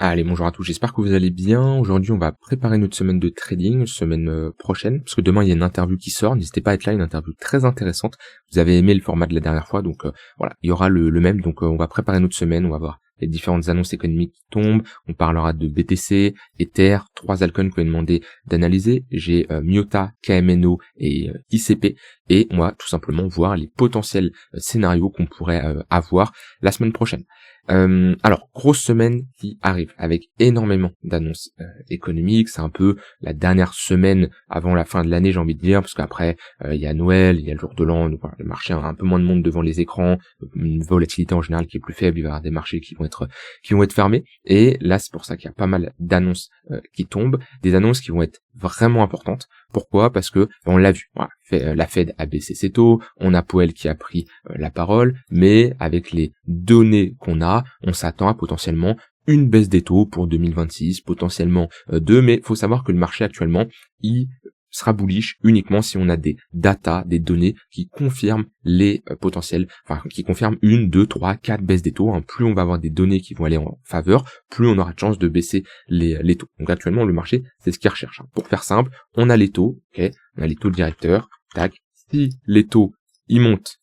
Allez, bonjour à tous, j'espère que vous allez bien. Aujourd'hui, on va préparer notre semaine de trading, semaine prochaine, parce que demain, il y a une interview qui sort. N'hésitez pas à être là, une interview très intéressante. Vous avez aimé le format de la dernière fois, donc voilà, il y aura le même. Donc on va préparer notre semaine, on va voir les différentes annonces économiques qui tombent. On parlera de BTC, Ether, 3 altcoins qu'on est demandé d'analyser. J'ai Myota, KMNO et ICP. Et on va tout simplement voir les potentiels scénarios qu'on pourrait avoir la semaine prochaine. Alors, grosse semaine qui arrive avec énormément d'annonces économiques. C'est un peu la dernière semaine avant la fin de l'année, j'ai envie de dire, parce qu'après il y a Noël, il y a le jour de l'an, donc voilà, le marché a un peu moins de monde devant les écrans, une volatilité en général qui est plus faible, il va y avoir des marchés qui vont être fermés. Et là, c'est pour ça qu'il y a pas mal d'annonces qui tombent, des annonces qui vont être vraiment importantes. Pourquoi ? Parce que on l'a vu, voilà, la Fed a baissé ses taux, on a Powell qui a pris la parole, mais avec les données qu'on a, on s'attend à potentiellement une baisse des taux pour 2026, potentiellement 2, mais faut savoir que le marché actuellement, il sera bullish uniquement si on a des data, des données qui confirment les potentiels, enfin qui confirment 1, 2, 3, 4 baisses des taux. Plus on va avoir des données qui vont aller en faveur, plus on aura de chance de baisser les taux. Donc actuellement le marché, c'est ce qu'il recherche. Pour faire simple, on a les taux, ok, on a les taux directeurs, tac. Si les taux ils montent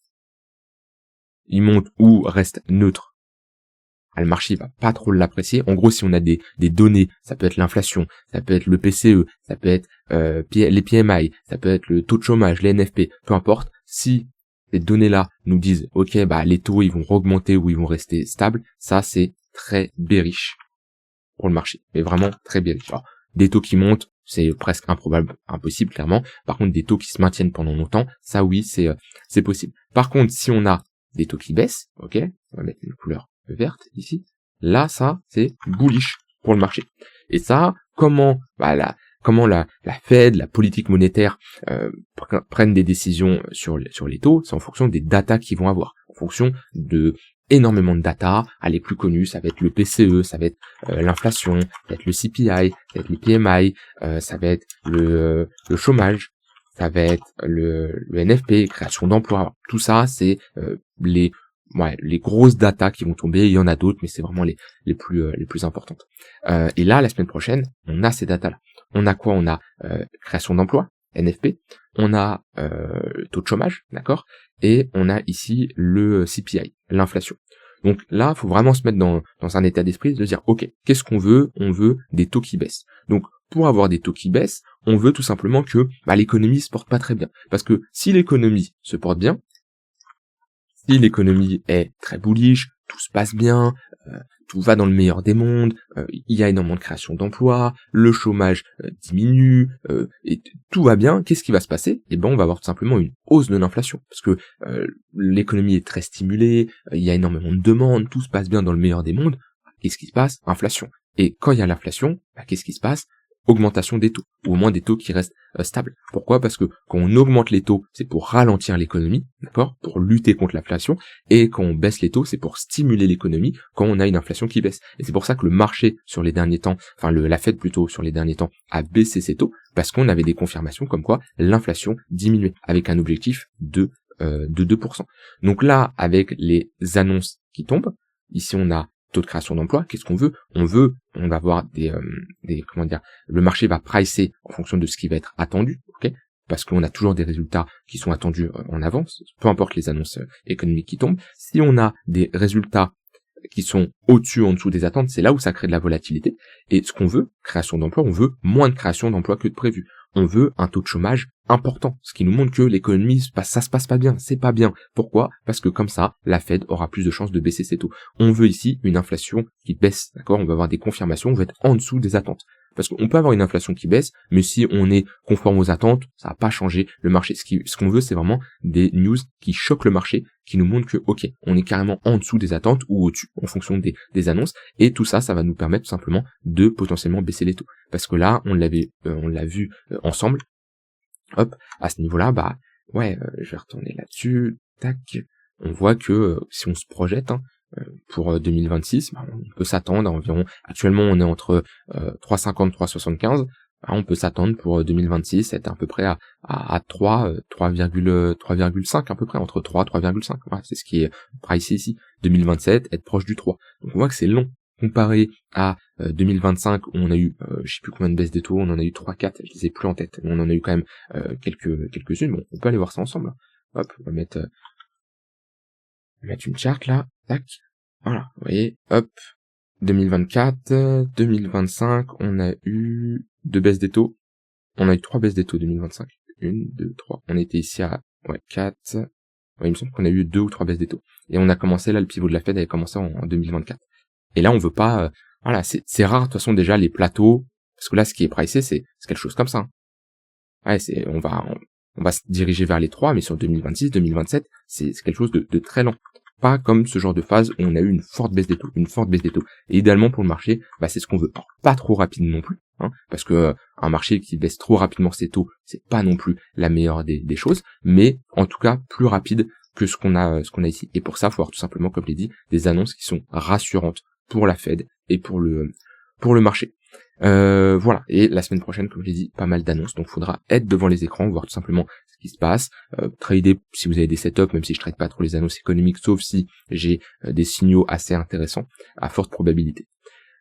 ou restent neutres, le marché va pas trop l'apprécier. En gros, si on a des données, ça peut être l'inflation, ça peut être le PCE, ça peut être les PMI, ça peut être le taux de chômage, les NFP, peu importe. Si ces données-là nous disent, ok, les taux ils vont augmenter ou ils vont rester stables, ça c'est très bearish pour le marché, mais vraiment très bearish. Alors, des taux qui montent, c'est presque improbable, impossible clairement. Par contre, des taux qui se maintiennent pendant longtemps, ça oui, c'est possible. Par contre, si on a des taux qui baissent, ok, on va mettre une couleur verte ici, là ça c'est bullish pour le marché. Et ça, comment la Fed, la politique monétaire prennent des décisions sur les taux, c'est en fonction des datas qu'ils vont avoir, en fonction de énormément de data. Les plus connus, ça va être le PCE, ça va être l'inflation, ça va être le CPI, ça va être les PMI, ça va être le chômage, ça va être le NFP, création d'emplois. Tout ça, c'est les grosses datas qui vont tomber. Il y en a d'autres, mais c'est vraiment les plus importantes. Et là, la semaine prochaine, on a ces datas-là. On a quoi ? On a création d'emplois, NFP. On a taux de chômage, d'accord ? Et on a ici le CPI, l'inflation. Donc là, il faut vraiment se mettre dans un état d'esprit de dire, ok, qu'est-ce qu'on veut ? On veut des taux qui baissent. Donc, pour avoir des taux qui baissent, on veut tout simplement que l'économie se porte pas très bien. Parce que si l'économie se porte bien, si l'économie est très bullish, tout se passe bien, tout va dans le meilleur des mondes, il y a énormément de création d'emplois, le chômage diminue, et tout va bien, qu'est-ce qui va se passer ? On va avoir tout simplement une hausse de l'inflation, parce que l'économie est très stimulée, il y a énormément de demandes, tout se passe bien dans le meilleur des mondes. Qu'est-ce qui se passe ? Inflation. Et quand il y a l'inflation, qu'est-ce qui se passe ? Augmentation des taux, ou au moins des taux qui restent stables. Pourquoi ? Parce que quand on augmente les taux, c'est pour ralentir l'économie, d'accord ? Pour lutter contre l'inflation, et quand on baisse les taux, c'est pour stimuler l'économie quand on a une inflation qui baisse. Et c'est pour ça que le marché sur les derniers temps, la Fed plutôt sur les derniers temps, a baissé ses taux, parce qu'on avait des confirmations comme quoi l'inflation diminuait, avec un objectif de 2%. Donc là, avec les annonces qui tombent, ici on a taux de création d'emploi, qu'est-ce qu'on veut ? On va avoir le marché va pricer en fonction de ce qui va être attendu, ok ? Parce qu'on a toujours des résultats qui sont attendus en avance, peu importe les annonces économiques qui tombent. Si on a des résultats qui sont au-dessus, en dessous des attentes, c'est là où ça crée de la volatilité. Et ce qu'on veut, création d'emplois, on veut moins de création d'emplois que de prévu. On veut un taux de chômage important, ce qui nous montre que l'économie, ça se passe pas bien, c'est pas bien. Pourquoi ? Parce que comme ça, la Fed aura plus de chances de baisser ses taux. On veut ici une inflation qui baisse, d'accord ? On va avoir des confirmations, on va être en dessous des attentes. Parce qu'on peut avoir une inflation qui baisse, mais si on est conforme aux attentes, ça va pas changer le marché. Ce qu'on veut, c'est vraiment des news qui choquent le marché, qui nous montrent que, ok, on est carrément en dessous des attentes ou au-dessus, en fonction des annonces. Et tout ça, ça va nous permettre tout simplement de potentiellement baisser les taux. Parce que là, on l'a vu ensemble. Hop, à ce niveau-là, je vais retourner là-dessus. Tac. On voit que si on se projette, pour 2026, on peut s'attendre à environ, actuellement on est entre 3,50, 3,75, on peut s'attendre pour 2026 être à peu près à 3,5 à peu près, entre 3 et 3,5, voilà, c'est ce qui est pricé ici. 2027, être proche du 3. Donc on voit que c'est long comparé à 2025 où on a eu, je sais plus combien de baisses des taux, on en a eu 3-4, je les ai plus en tête, mais on en a eu quand même quelques-unes. Bon, on peut aller voir ça ensemble. Hop, on va mettre une charte là, tac, voilà, vous voyez, hop, 2024, 2025, on a eu 2 baisses des taux, on a eu 3 baisses des taux 2025, 1, 2, 3, on était ici à 4, il me semble qu'on a eu 2 ou 3 baisses des taux, et on a commencé là, le pivot de la Fed avait commencé en 2024, et là on veut pas, voilà, c'est rare de toute façon déjà les plateaux, parce que là ce qui est pricé c'est quelque chose comme ça, hein. Ouais, on va se diriger vers les 3, mais sur 2026, 2027, c'est quelque chose de très lent. Pas comme ce genre de phase où on a eu une forte baisse des taux, Et idéalement pour le marché, c'est ce qu'on veut. Alors, pas trop rapide non plus, hein, parce que un marché qui baisse trop rapidement ses taux, c'est pas non plus la meilleure des choses, mais en tout cas plus rapide que ce qu'on a ici. Et pour ça, il faut avoir tout simplement, comme je l'ai dit, des annonces qui sont rassurantes pour la Fed et pour le marché. Voilà, et la semaine prochaine, comme je l'ai dit, pas mal d'annonces, donc faudra être devant les écrans, voir tout simplement ce qui se passe, trader si vous avez des setups, même si je trade pas trop les annonces économiques, sauf si j'ai des signaux assez intéressants, à forte probabilité.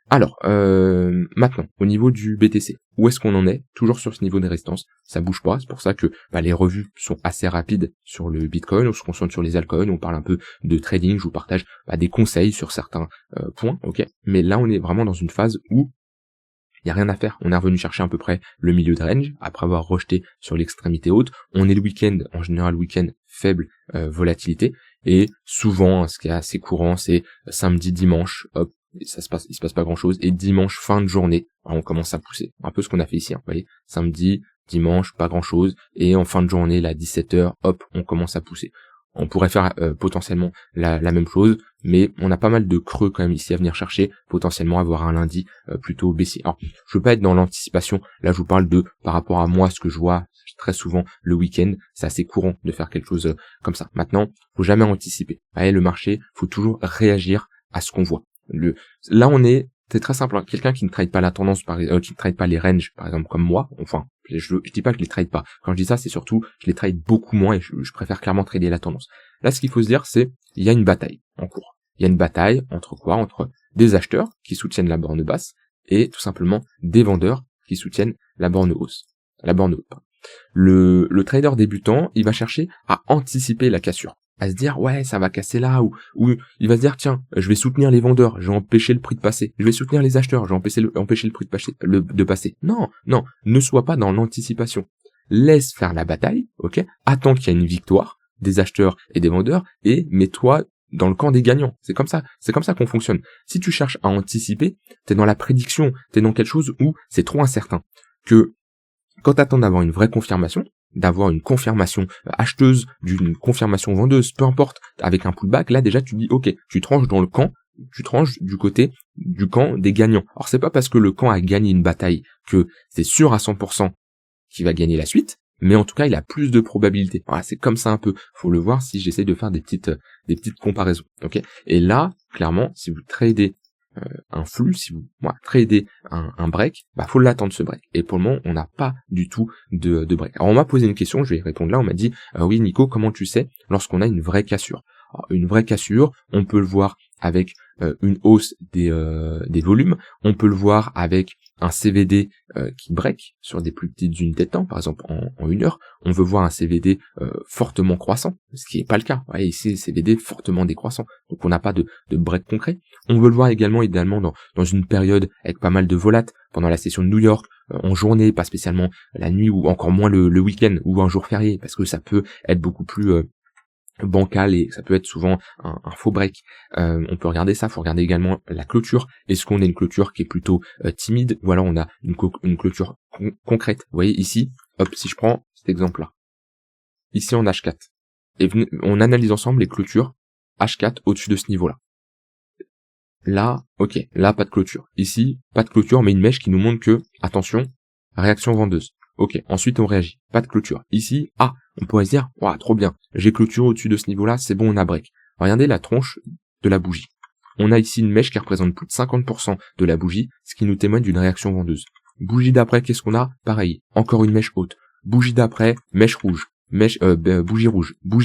Alors, maintenant, au niveau du BTC, où est-ce qu'on en est? Toujours sur ce niveau de résistance, ça bouge pas, c'est pour ça que les revues sont assez rapides sur le Bitcoin, on se concentre sur les altcoins, on parle un peu de trading, je vous partage des conseils sur certains points, ok, mais là on est vraiment dans une phase où il y a rien à faire, on est revenu chercher à peu près le milieu de range, après avoir rejeté sur l'extrémité haute, on est le week-end, en général week-end faible volatilité, et souvent, ce qui est assez courant, c'est samedi, dimanche, hop, il se passe pas grand chose, et dimanche, fin de journée, on commence à pousser, un peu ce qu'on a fait ici, hein, vous voyez, samedi, dimanche, pas grand chose, et en fin de journée, là, 17h, hop, on commence à pousser. On pourrait faire potentiellement la même chose, mais on a pas mal de creux quand même ici à venir chercher, potentiellement avoir un lundi plutôt baissier. Alors, je veux pas être dans l'anticipation, là je vous parle de, par rapport à moi, ce que je vois très souvent le week-end, c'est assez courant de faire quelque chose comme ça. Maintenant, faut jamais anticiper. Le marché, faut toujours réagir à ce qu'on voit. Là on est, c'est très simple, hein. Quelqu'un qui ne trade pas la tendance, qui ne trade pas les ranges, par exemple comme moi, enfin, je dis pas que je les trade pas. Quand je dis ça, c'est surtout, je les trade beaucoup moins et je préfère clairement trader la tendance. Là, ce qu'il faut se dire, c'est, il y a une bataille en cours. Il y a une bataille entre quoi? Entre des acheteurs qui soutiennent la borne basse et tout simplement des vendeurs qui soutiennent la borne hausse. La borne haute, pardon. Le trader débutant, il va chercher à anticiper la cassure, à se dire ouais ça va casser là, ou il va se dire tiens je vais soutenir les vendeurs, je vais empêcher le prix de passer, je vais soutenir les acheteurs, je vais empêcher le prix de passer. Non, ne sois pas dans l'anticipation, laisse faire la bataille, ok, attends qu'il y ait une victoire des acheteurs et des vendeurs et mets-toi dans le camp des gagnants. C'est comme ça qu'on fonctionne. Si tu cherches à anticiper, t'es dans la prédiction, t'es dans quelque chose où c'est trop incertain, que quand t'attends d'avoir une vraie confirmation, d'avoir une confirmation acheteuse, d'une confirmation vendeuse, peu importe, avec un pullback, là déjà tu dis ok, tu tranches dans le camp, tu tranches du côté du camp des gagnants. Alors c'est pas parce que le camp a gagné une bataille que c'est sûr à 100% qu'il va gagner la suite, mais en tout cas il a plus de probabilité. Voilà, c'est comme ça un peu, faut le voir si j'essaie de faire des petites comparaisons. Ok. Et là, clairement, si vous tradez un flux, si vous tradez un break, faut l'attendre ce break. Et pour le moment, on n'a pas du tout de break. Alors on m'a posé une question, je vais y répondre là, on m'a dit oui Nico, comment tu sais lorsqu'on a une vraie cassure? Alors, une vraie cassure, on peut le voir avec une hausse des volumes, on peut le voir avec un CVD qui break sur des plus petites unités de temps, par exemple en 1 heure, on veut voir un CVD fortement croissant, ce qui n'est pas le cas. Ouais, ici, CVD fortement décroissant, donc on n'a pas de break concret. On veut le voir également idéalement dans une période avec pas mal de volates, pendant la session de New York, en journée, pas spécialement la nuit ou encore moins le week-end ou un jour férié, parce que ça peut être beaucoup plus bancal et ça peut être souvent un faux break. On peut regarder ça, faut regarder également la clôture. Est-ce qu'on a une clôture qui est plutôt timide ou alors on a une clôture concrète? Vous voyez ici, hop, si je prends cet exemple-là, ici en H4, et on analyse ensemble les clôtures H4 au-dessus de ce niveau-là. Là, ok, là pas de clôture. Ici, pas de clôture, mais une mèche qui nous montre que, attention, réaction vendeuse. Ok, ensuite on réagit. Pas de clôture. Ici, on pourrait se dire, trop bien, j'ai clôture au-dessus de ce niveau-là, c'est bon, on a break. Regardez la tronche de la bougie. On a ici une mèche qui représente plus de 50% de la bougie, ce qui nous témoigne d'une réaction vendeuse. Bougie d'après, qu'est-ce qu'on a? Pareil, encore une mèche haute. Bougie d'après, mèche rouge. Bougie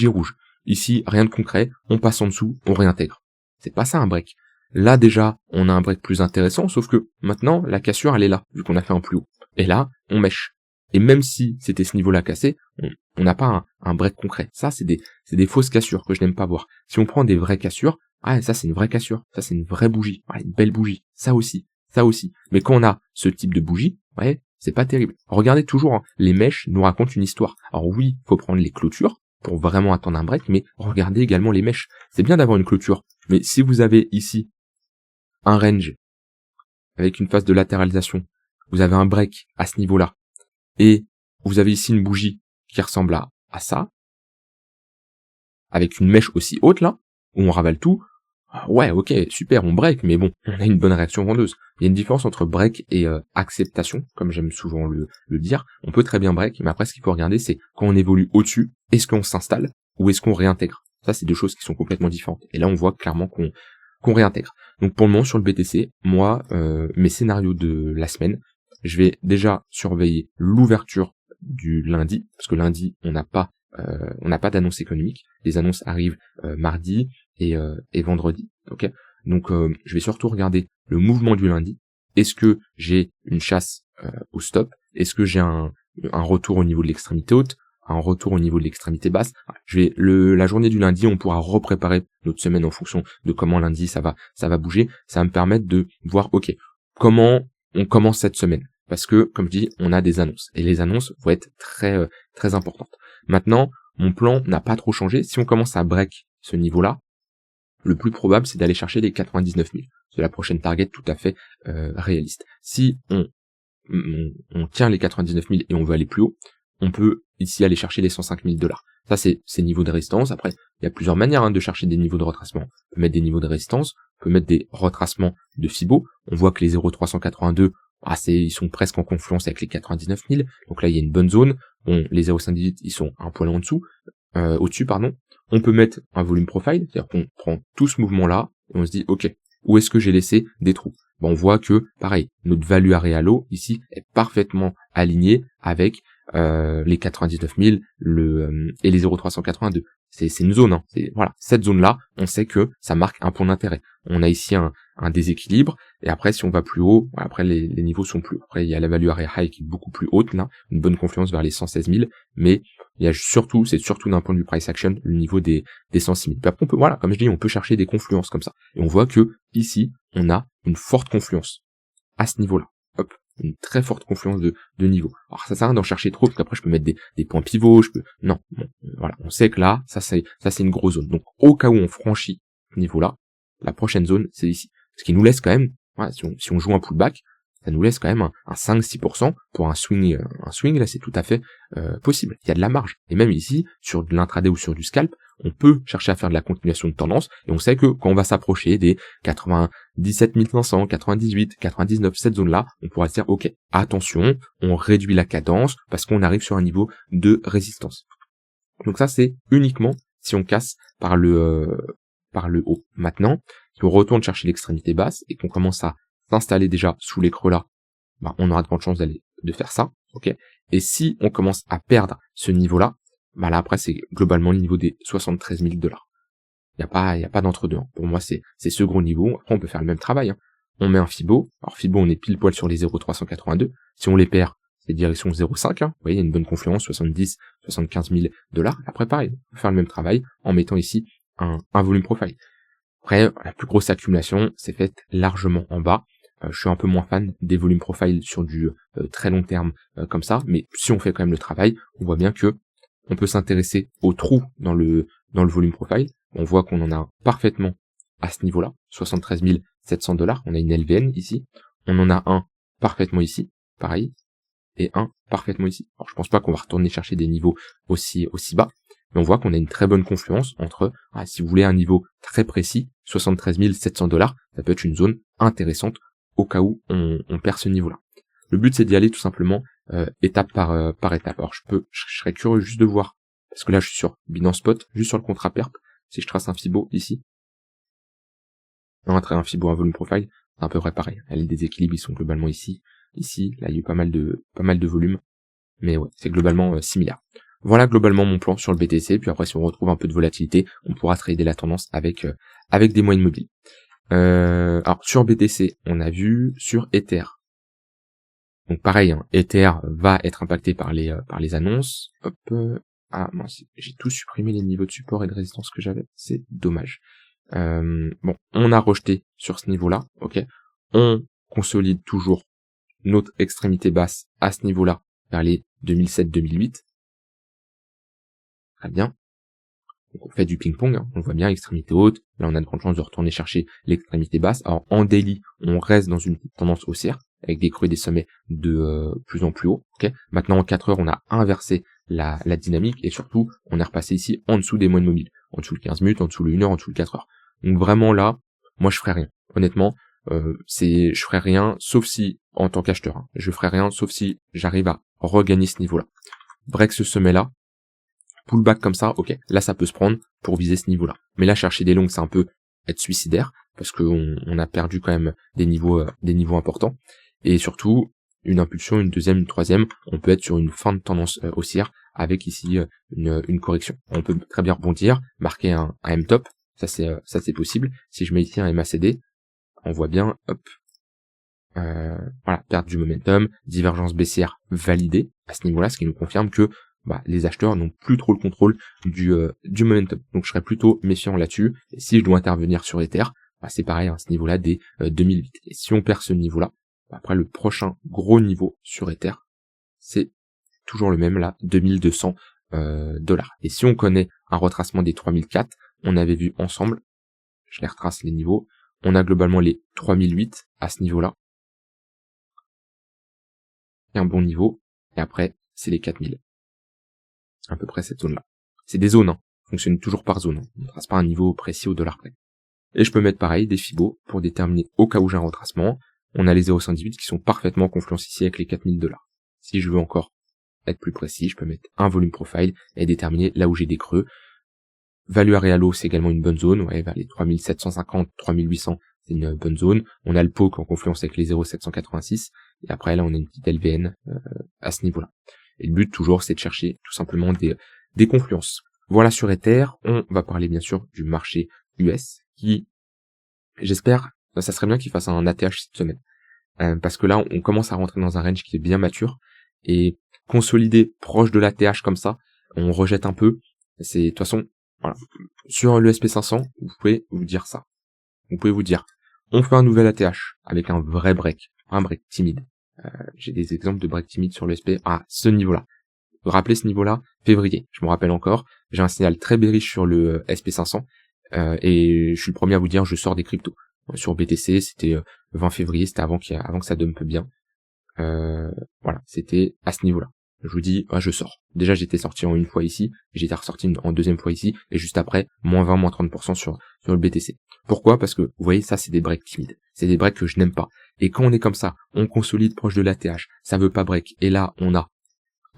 rouge. Ici, rien de concret, on passe en dessous, on réintègre. C'est pas ça un break. Là déjà, on a un break plus intéressant, sauf que maintenant, la cassure, elle est là, vu qu'on a fait un plus haut. Et là, on mèche. Et même si c'était ce niveau-là cassé, on n'a pas un break concret. Ça, c'est des fausses cassures que je n'aime pas voir. Si on prend des vraies cassures, ah, ça c'est une vraie cassure, ça c'est une vraie bougie, ah, une belle bougie, ça aussi. Mais quand on a ce type de bougie, ouais, c'est pas terrible. Regardez toujours, hein, les mèches nous racontent une histoire. Alors oui, faut prendre les clôtures pour vraiment attendre un break, mais regardez également les mèches. C'est bien d'avoir une clôture, mais si vous avez ici un range avec une phase de latéralisation, vous avez un break à ce niveau-là, et vous avez ici une bougie qui ressemble à ça, avec une mèche aussi haute là, où on ravale tout, ouais, ok, super, on break, mais bon, on a une bonne réaction vendeuse. Il y a une différence entre break et acceptation, comme j'aime souvent le dire. On peut très bien break, mais après, ce qu'il faut regarder, c'est quand on évolue au-dessus, est-ce qu'on s'installe ou est-ce qu'on réintègre? Ça, c'est deux choses qui sont complètement différentes. Et là, on voit clairement qu'on réintègre. Donc, pour le moment, sur le BTC, moi, mes scénarios de la semaine, je vais déjà surveiller l'ouverture du lundi, parce que lundi, on n'a pas d'annonce économique. Les annonces arrivent mardi et vendredi. Ok. Donc je vais surtout regarder le mouvement du lundi. Est-ce que j'ai une chasse au stop? Est-ce que j'ai un retour au niveau de l'extrémité haute, un retour au niveau de l'extrémité basse? La journée du lundi, on pourra repréparer notre semaine en fonction de comment lundi ça va bouger. Ça va me permettre de voir ok comment on commence cette semaine. Parce que, comme je dis, on a des annonces. Et les annonces vont être très très importantes. Maintenant, mon plan n'a pas trop changé. Si on commence à break ce niveau-là, le plus probable, c'est d'aller chercher les 99 000. C'est la prochaine target tout à fait réaliste. Si on tient les 99 000 et on veut aller plus haut, on peut ici aller chercher les 105 000 $. Ça, c'est niveaux de résistance. Après, il y a plusieurs manières de chercher des niveaux de retracement. On peut mettre des niveaux de résistance, on peut mettre des retracements de Fibo. On voit que les 0,382, ils sont presque en confluence avec les 99 000. Donc là, il y a une bonne zone. Bon, les 0,518, ils sont un poil en dessous, au-dessus, pardon. On peut mettre un volume profile, c'est-à-dire qu'on prend tout ce mouvement-là et on se dit, ok, où est-ce que j'ai laissé des trous? On voit que, pareil, notre value area low, ici, est parfaitement alignée avec les 99 000 et les 0,382. C'est une zone, hein. Voilà, cette zone-là, on sait que ça marque un point d'intérêt. On a ici un déséquilibre, et après, si on va plus haut, après les niveaux sont plus hauts. Après, il y a la value area high qui est beaucoup plus haute, là, une bonne confiance vers les 116 000, mais il y a c'est surtout d'un point de vue price action, le niveau des 106 000. Puis après, on peut, voilà, comme je dis, on peut chercher des confluences comme ça. Et on voit que, ici, on a une forte confluence à ce niveau-là. Hop, une très forte confluence de niveau. Alors ça sert à rien d'en chercher trop, parce qu'après je peux mettre des points pivots, non, voilà, on sait que là, ça c'est une grosse zone. Donc au cas où on franchit ce niveau-là, la prochaine zone c'est ici. Ce qui nous laisse quand même, voilà, si on joue un pullback, ça nous laisse quand même un 5-6% pour un swing là c'est tout à fait possible. Il y a de la marge. Et même ici, sur de l'intraday ou sur du scalp, on peut chercher à faire de la continuation de tendance, et on sait que quand on va s'approcher des 97 500, 98, 99, cette zone-là, on pourra se dire, ok, attention, on réduit la cadence, parce qu'on arrive sur un niveau de résistance. Donc ça, c'est uniquement si on casse par le haut. Maintenant, si on retourne chercher l'extrémité basse, et qu'on commence à s'installer déjà sous les creux là, on aura de grandes chances de faire ça, ok. Et si on commence à perdre ce niveau-là, là après c'est globalement le niveau des 73 000 $. Il y a pas d'entre-deux. Hein. Pour moi c'est ce gros niveau. Après on peut faire le même travail. Hein. On met un Fibo. Alors Fibo on est pile poil sur les 0,382. Si on les perd, c'est direction 0,5. Hein. Vous voyez, il y a une bonne confluence, 70, 75 000 $. Après pareil, on peut faire le même travail en mettant ici un volume profile. Après, la plus grosse accumulation s'est faite largement en bas. Je suis un peu moins fan des volumes profile sur du très long terme comme ça, mais si on fait quand même le travail, on voit bien que on peut s'intéresser aux trous dans le volume profile. On voit qu'on en a parfaitement à ce niveau-là, 73 700 $. On a une LVN ici. On en a un parfaitement ici, pareil, et un parfaitement ici. Alors je pense pas qu'on va retourner chercher des niveaux aussi bas, mais on voit qu'on a une très bonne confluence entre, si vous voulez un niveau très précis, 73 700 $, ça peut être une zone intéressante au cas où on perd ce niveau-là. Le but c'est d'y aller tout simplement étape par étape. Alors je serais curieux juste de voir, parce que là je suis sur Binance Spot, juste sur le contrat perp, si je trace un Fibo ici, un Fibo, un volume profile, c'est à peu près pareil. Les déséquilibres ils sont globalement ici, là il y a eu pas mal de volume, mais ouais, c'est globalement similaire. Voilà globalement mon plan sur le BTC, puis après si on retrouve un peu de volatilité, on pourra trader la tendance avec des moyennes mobiles. Alors sur BTC, on a vu sur Ether. Donc pareil, hein, Ether va être impacté par les annonces. Hop, ah mince, j'ai tout supprimé les niveaux de support et de résistance que j'avais, c'est dommage. Bon, on a rejeté sur ce niveau-là, ok. On consolide toujours notre extrémité basse à ce niveau-là, vers les 2007-2008. Très bien. Donc on fait du ping-pong, hein. On voit bien, extrémité haute. Là, on a de grandes chances de retourner chercher l'extrémité basse. Alors en daily, on reste dans une tendance haussière, avec des creux et des sommets de plus en plus haut. Ok. Maintenant, en 4 heures, on a inversé la dynamique, et surtout, on est repassé ici en dessous des moyennes mobiles. En dessous le 15 minutes, en dessous le 1 heure, en dessous le 4 heures. Donc vraiment là, moi je ferai rien. Honnêtement, je ferai rien, sauf si, en tant qu'acheteur, hein, je ferai rien, sauf si j'arrive à regagner ce niveau-là. Break ce sommet-là, pullback comme ça, ok, là ça peut se prendre pour viser ce niveau-là. Mais là, chercher des longues, c'est un peu être suicidaire, parce qu'on a perdu quand même des niveaux importants. Et surtout, une impulsion, une deuxième, une troisième, on peut être sur une fin de tendance haussière, avec ici une correction. On peut très bien rebondir, marquer un M-top, ça c'est possible. Si je mets ici un MACD, on voit bien, hop, voilà, perte du momentum, divergence baissière validée à ce niveau-là, ce qui nous confirme que les acheteurs n'ont plus trop le contrôle du momentum. Donc je serais plutôt méfiant là-dessus. Et si je dois intervenir sur Ether, c'est pareil, à ce niveau-là des 2008. Et si on perd ce niveau-là, après le prochain gros niveau sur Ether, c'est toujours le même là, 2200 dollars. Et si on connaît un retracement des 3004, on avait vu ensemble, je les retrace les niveaux, on a globalement les 3008 à ce niveau-là. Et un bon niveau, et après, c'est les 4000. À peu près cette zone-là. C'est des zones, hein. Fonctionne toujours par zone. Hein. On ne trace pas un niveau précis au dollar près. Et je peux mettre pareil, des Fibos, pour déterminer au cas où j'ai un retracement. On a les 0,118 qui sont parfaitement confluents ici avec les 4000 dollars. Si je veux encore être plus précis, je peux mettre un volume profile et déterminer là où j'ai des creux. Value Arealo, c'est également une bonne zone, ouais, vers les 3750, 3800, c'est une bonne zone. On a le POC en confluence avec les 0,786, et après là on a une petite LVN à ce niveau-là. Et le but toujours, c'est de chercher tout simplement des confluences. Voilà sur Ether, on va parler bien sûr du marché US, qui, j'espère, ça serait bien qu'il fasse un ATH cette semaine. Parce que là, on commence à rentrer dans un range qui est bien mature, et consolider proche de l'ATH comme ça, on rejette un peu. C'est, de toute façon, voilà. Sur le SP500, vous pouvez vous dire ça. Vous pouvez vous dire, on fait un nouvel ATH avec un vrai break, un break timide. J'ai des exemples de break timide sur le SP à ce niveau-là. Vous rappelez ce niveau-là, février, je me rappelle encore, j'ai un signal très bearish sur le SP500, et je suis le premier à vous dire, je sors des cryptos. Sur BTC, c'était 20 février, c'était avant que ça dumpe bien. Voilà, c'était à ce niveau-là. Je vous dis, je sors. Déjà, j'étais sorti en une fois ici, j'étais ressorti en deuxième fois ici, et juste après, moins 20, moins 30% sur le BTC. Pourquoi? Parce que, vous voyez, ça, c'est des breaks timides. C'est des breaks que je n'aime pas. Et quand on est comme ça, on consolide proche de l'ATH, ça veut pas break. Et là, on a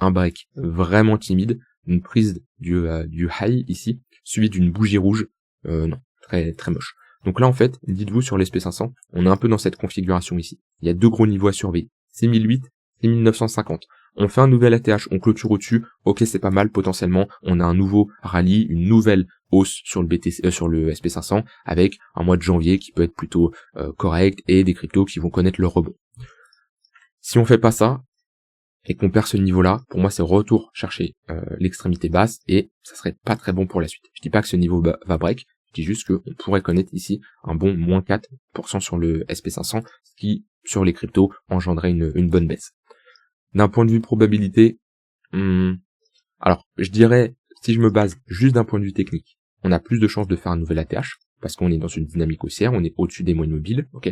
un break vraiment timide, une prise du high ici, suivi d'une bougie rouge, non, très, très moche. Donc là, en fait, dites-vous, sur l'SP500, on est un peu dans cette configuration ici. Il y a deux gros niveaux à surveiller. 6008, 6950. On fait un nouvel ATH, on clôture au-dessus, ok, c'est pas mal, potentiellement, on a un nouveau rallye, une nouvelle hausse sur le BTC, sur le SP500, avec un mois de janvier qui peut être plutôt correct, et des cryptos qui vont connaître leur rebond. Si on fait pas ça, et qu'on perd ce niveau-là, pour moi c'est retour chercher l'extrémité basse, et ça serait pas très bon pour la suite. Je dis pas que ce niveau va break, je dis juste qu'on pourrait connaître ici un bon moins 4% sur le SP500, ce qui, sur les cryptos, engendrait une bonne baisse. D'un point de vue probabilité, alors je dirais, si je me base juste d'un point de vue technique, on a plus de chances de faire un nouvel ATH, parce qu'on est dans une dynamique haussière, on est au-dessus des moyennes mobiles, ok.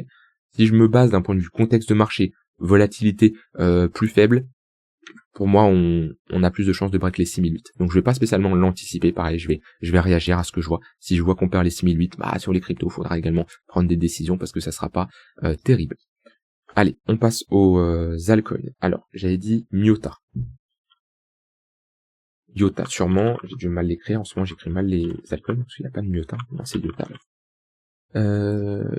Si je me base d'un point de vue contexte de marché, volatilité plus faible, pour moi, on a plus de chances de break les 6008. Donc je vais pas spécialement l'anticiper, pareil, je vais réagir à ce que je vois. Si je vois qu'on perd les 6008, sur les cryptos, il faudra également prendre des décisions parce que ça sera pas terrible. Allez, on passe aux altcoins. Alors, j'avais dit Myota. Iota, sûrement, j'ai du mal l'écrire, en ce moment j'écris mal les altcoins, parce qu'il n'y a pas de Myota, non c'est Iota.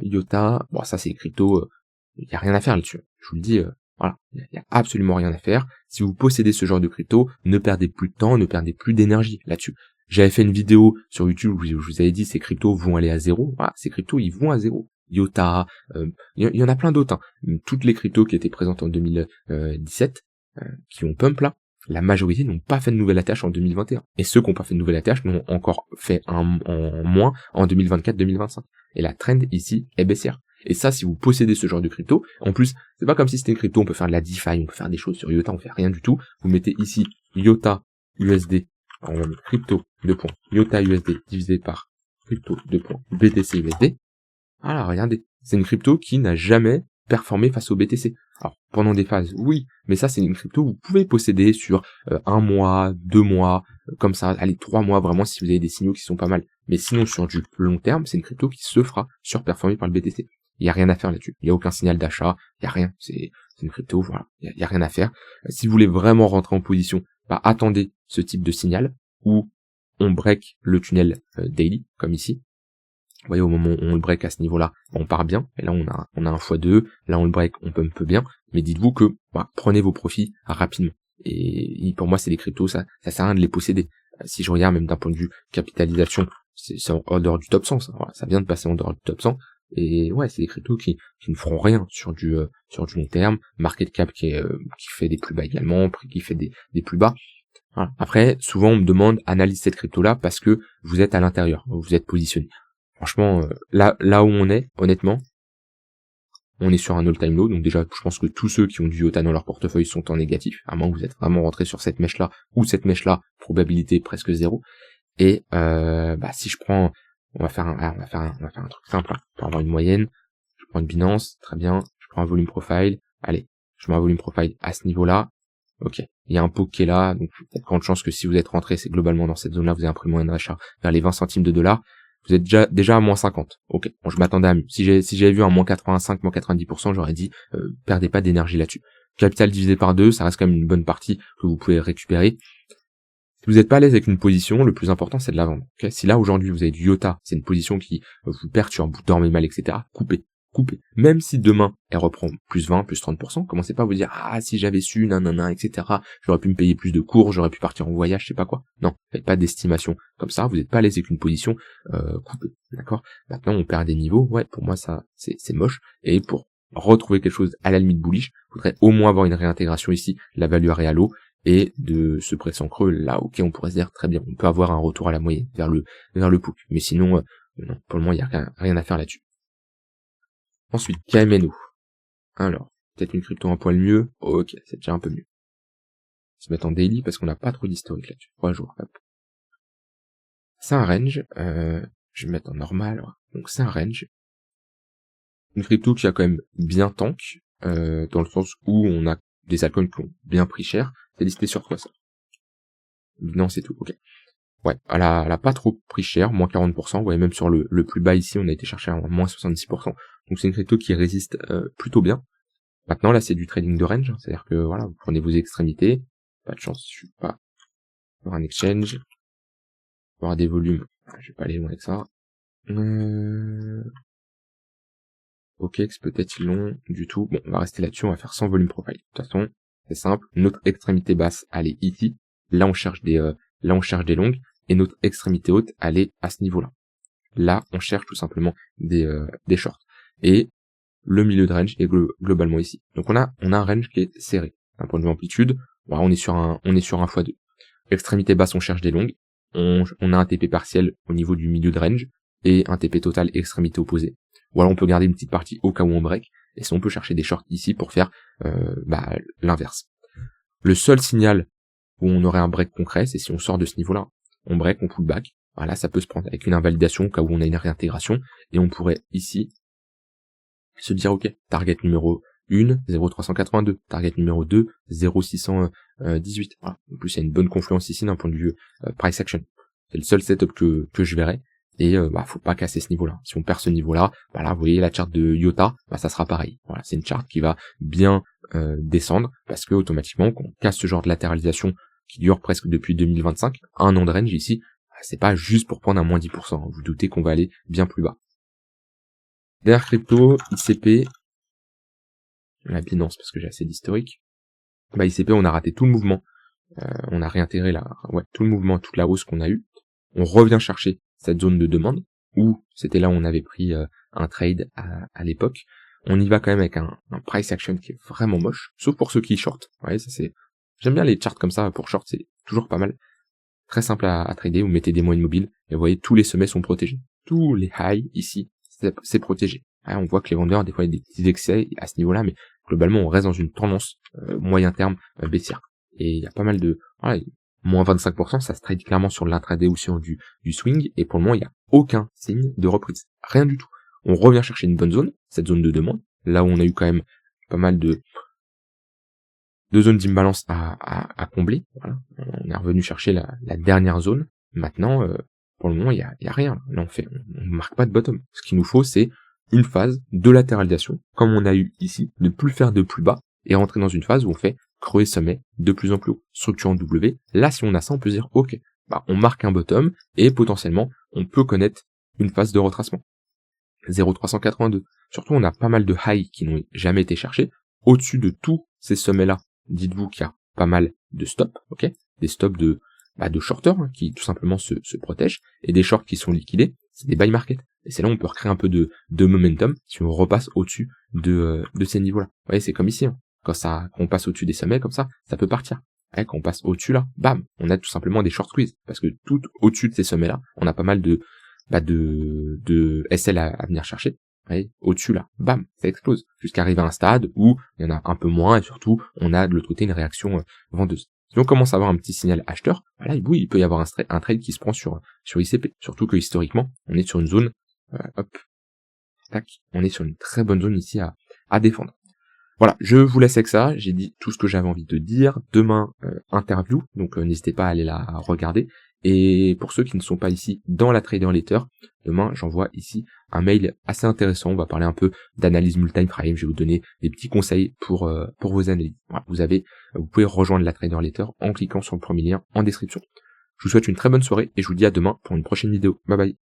Iota, bon ça c'est crypto, il n'y a rien à faire là-dessus, je vous le dis, voilà, il n'y a absolument rien à faire. Si vous possédez ce genre de crypto, ne perdez plus de temps, ne perdez plus d'énergie là-dessus. J'avais fait une vidéo sur YouTube où je vous avais dit ces cryptos vont aller à zéro, voilà, ces cryptos ils vont à zéro, IOTA, il y en a plein d'autres, hein. Toutes les cryptos qui étaient présentes en 2017, qui ont pump là, la majorité n'ont pas fait de nouvelle ATH en 2021. Et ceux qui n'ont pas fait de nouvelle ATH n'ont encore fait en moins en 2024-2025. Et la trend ici est baissière. Et ça, si vous possédez ce genre de crypto, en plus, c'est pas comme si c'était une crypto, on peut faire de la DeFi, on peut faire des choses sur IOTA, on fait rien du tout. Vous mettez ici IOTA USD, on va mettre crypto, IOTA USD divisé par crypto, BTC USD. Voilà, regardez. C'est une crypto qui n'a jamais performé face au BTC. Alors, pendant des phases, oui, mais ça, c'est une crypto que vous pouvez posséder sur 1 mois, 2 mois, comme ça, allez, 3 mois, vraiment, si vous avez des signaux qui sont pas mal. Mais sinon, sur du long terme, c'est une crypto qui se fera surperformer par le BTC. Il y a rien à faire là-dessus. Il y a aucun signal d'achat, il y a rien. C'est une crypto, voilà. Il y a rien à faire. Si vous voulez vraiment rentrer en position, bah, attendez ce type de signal où on break le tunnel daily, comme ici. Vous voyez, au moment où on le break à ce niveau-là, on part bien. Et là, on a un x2. Là, on le break, on pump bien. Mais dites-vous que, bah, prenez vos profits rapidement. Et pour moi, c'est des cryptos, ça sert à rien de les posséder. Si je regarde même d'un point de vue capitalisation, c'est en dehors du top 100, ça. Voilà, ça vient de passer en dehors du top 100. Et ouais, c'est des cryptos qui ne feront rien sur du long terme. Market cap qui fait des plus bas également, prix qui fait des plus bas. Voilà. Après, souvent, on me demande, analyse cette crypto-là parce que vous êtes à l'intérieur, vous êtes positionné. Franchement, là où on est, honnêtement, on est sur un all-time low. Donc déjà, je pense que tous ceux qui ont du IOTA dans leur portefeuille sont en négatif, à moins que vous êtes vraiment rentré sur cette mèche-là, ou cette mèche-là, probabilité presque zéro. Et bah, si je prends, on va faire un truc simple, hein, pour avoir une moyenne. Je prends une Binance, très bien. Je prends un volume profile. Allez, je mets un volume profile à ce niveau-là. Ok, il y a un pot qui est là, donc il y a de grandes chances que si vous êtes rentré, c'est globalement dans cette zone-là, vous avez un prix moyen d'achat vers les 20 centimes de dollars. Vous êtes déjà à moins 50. Ok, bon, je m'attendais à mieux. Si j'avais vu un moins 85, moins 90%, j'aurais dit, perdez pas d'énergie là-dessus. Capital divisé par 2, ça reste quand même une bonne partie que vous pouvez récupérer. Si vous n'êtes pas à l'aise avec une position, le plus important, c'est de la vendre. Okay, si là, aujourd'hui, vous avez du IOTA, c'est une position qui vous perturbe, vous dormez mal, etc., coupez. Même si demain, elle reprend plus 20, plus 30%, commencez pas à vous dire, ah, si j'avais su, nanana, etc., j'aurais pu me payer plus de cours, j'aurais pu partir en voyage, je sais pas quoi. Non, faites pas d'estimation comme ça, vous n'êtes pas à l'aise avec une position, coupez, d'accord? Maintenant, on perd des niveaux, ouais, pour moi, ça, c'est moche, et pour retrouver quelque chose à la limite bullish, il faudrait au moins avoir une réintégration ici, la value à l'eau, et de ce pressant creux, là, ok, on pourrait se dire, très bien, on peut avoir un retour à la moyenne, vers le POC. Mais sinon, non, pour le moment, il n'y a rien à faire là-dessus. Ensuite, KMNO. Alors, peut-être une crypto un poil mieux. Ok, c'est déjà un peu mieux. On va se mettre en daily parce qu'on n'a pas trop d'historique là-dessus. 3 jours, hop. C'est un range, je vais mettre en normal. Donc c'est un range. Une crypto qui a quand même bien tank, dans le sens où on a des altcoins qui ont bien pris cher. C'est listé sur quoi ça? Non, c'est tout, ok. Ouais, elle a pas trop pris cher, moins 40%, vous voyez, même sur le plus bas ici, on a été chercher à moins 70%. Donc c'est une crypto qui résiste plutôt bien. Maintenant, là, c'est du trading de range, c'est-à-dire que, voilà, vous prenez vos extrémités, pas de chance, je suis pas avoir un exchange, avoir des volumes, je vais pas aller loin avec ça. Ok, c'est peut-être long du tout. Bon, on va rester là-dessus, on va faire sans volume profile. De toute façon, c'est simple, notre extrémité basse, elle est ici. Là, on cherche des longues, et notre extrémité haute, elle est à ce niveau-là. Là, on cherche tout simplement des shorts. Et le milieu de range est globalement ici. Donc on a un range qui est serré. D'un point de vue amplitude, voilà, on est sur un x2. Extrémité basse, on cherche des longues. On a un TP partiel au niveau du milieu de range et un TP total extrémité opposée. Voilà, on peut garder une petite partie au cas où on break. Et si on peut chercher des shorts ici pour faire l'inverse. Le seul signal où on aurait un break concret, c'est si on sort de ce niveau-là. On break, on pull back. Voilà, ça peut se prendre avec une invalidation au cas où on a une réintégration. Et on pourrait ici se dire, ok, target numéro 1, 0,382, target numéro 2, 0,618. Voilà. En plus, il y a une bonne confluence ici d'un point de vue price action. C'est le seul setup que je verrai. Et faut pas casser ce niveau-là. Si on perd ce niveau-là, là, vous voyez la charte de IOTA, ça sera pareil. Voilà, c'est une charte qui va bien descendre, parce que automatiquement, quand on casse ce genre de latéralisation qui dure presque depuis 2025, un an de range ici, c'est pas juste pour prendre un moins 10%. Vous doutez qu'on va aller bien plus bas. Derrière crypto, ICP, la Binance parce que j'ai assez d'historique. ICP, on a raté tout le mouvement. On a réintégré tout le mouvement, toute la hausse qu'on a eue. On revient chercher cette zone de demande. où c'était là où on avait pris un trade à l'époque, on y va quand même avec un price action qui est vraiment moche, sauf pour ceux qui short. Ouais, ça c'est, j'aime bien les charts comme ça pour short, c'est toujours pas mal. Très simple à trader, vous mettez des moyennes mobiles, et vous voyez, tous les sommets sont protégés. Tous les highs, ici, c'est protégé. Ouais, on voit que les vendeurs, des fois, il y a des petits excès à ce niveau-là, mais globalement, on reste dans une tendance moyen terme baissière. Et il y a pas mal de... Voilà, moins 25%, ça se trade clairement sur l'intraday ou sur du swing, et pour le moment, il n'y a aucun signe de reprise. Rien du tout. On revient chercher une bonne zone, cette zone de demande, là où on a eu quand même pas mal de zones d'imbalance à combler. Voilà. On est revenu chercher la dernière zone. Maintenant, pour le moment, il y a rien. Là, on marque pas de bottom. Ce qu'il nous faut, c'est une phase de latéralisation, comme on a eu ici, ne plus faire de plus bas, et rentrer dans une phase où on fait creux sommet de plus en plus haut. Structure en W. Là, si on a ça, on peut se dire, ok, bah, on marque un bottom, et potentiellement, on peut connaître une phase de retracement. 0,382. Surtout, on a pas mal de highs qui n'ont jamais été cherchés. Au-dessus de tous ces sommets-là, dites-vous qu'il y a pas mal de stops, ok, des stops de shorters qui tout simplement se protègent, et des shorts qui sont liquidés, c'est des buy market. Et c'est là où on peut recréer un peu de momentum si on repasse au-dessus de ces niveaux-là. Vous voyez, c'est comme ici, hein. Quand on passe au-dessus des sommets comme ça peut partir. Ouais, quand on passe au-dessus là, bam, on a tout simplement des short squeeze, parce que tout au-dessus de ces sommets-là, on a pas mal de SL à venir chercher. Ouais, au-dessus là, bam, ça explose, jusqu'à arriver à un stade où il y en a un peu moins, et surtout, on a de l'autre côté une réaction vendeuse. Si on commence à avoir un petit signal acheteur, voilà, oui, il peut y avoir un trade qui se prend sur ICP, surtout que historiquement, on est sur une zone, on est sur une très bonne zone ici à défendre. Voilà, je vous laisse avec ça, j'ai dit tout ce que j'avais envie de dire. Demain, interview, donc n'hésitez pas à aller la regarder. Et pour ceux qui ne sont pas ici dans la Trader Letter, demain j'envoie ici un mail assez intéressant. On va parler un peu d'analyse multi-time frame. Je vais vous donner des petits conseils pour vos analyses. Voilà, vous pouvez rejoindre la Trader Letter en cliquant sur le premier lien en description. Je vous souhaite une très bonne soirée et je vous dis à demain pour une prochaine vidéo. Bye bye.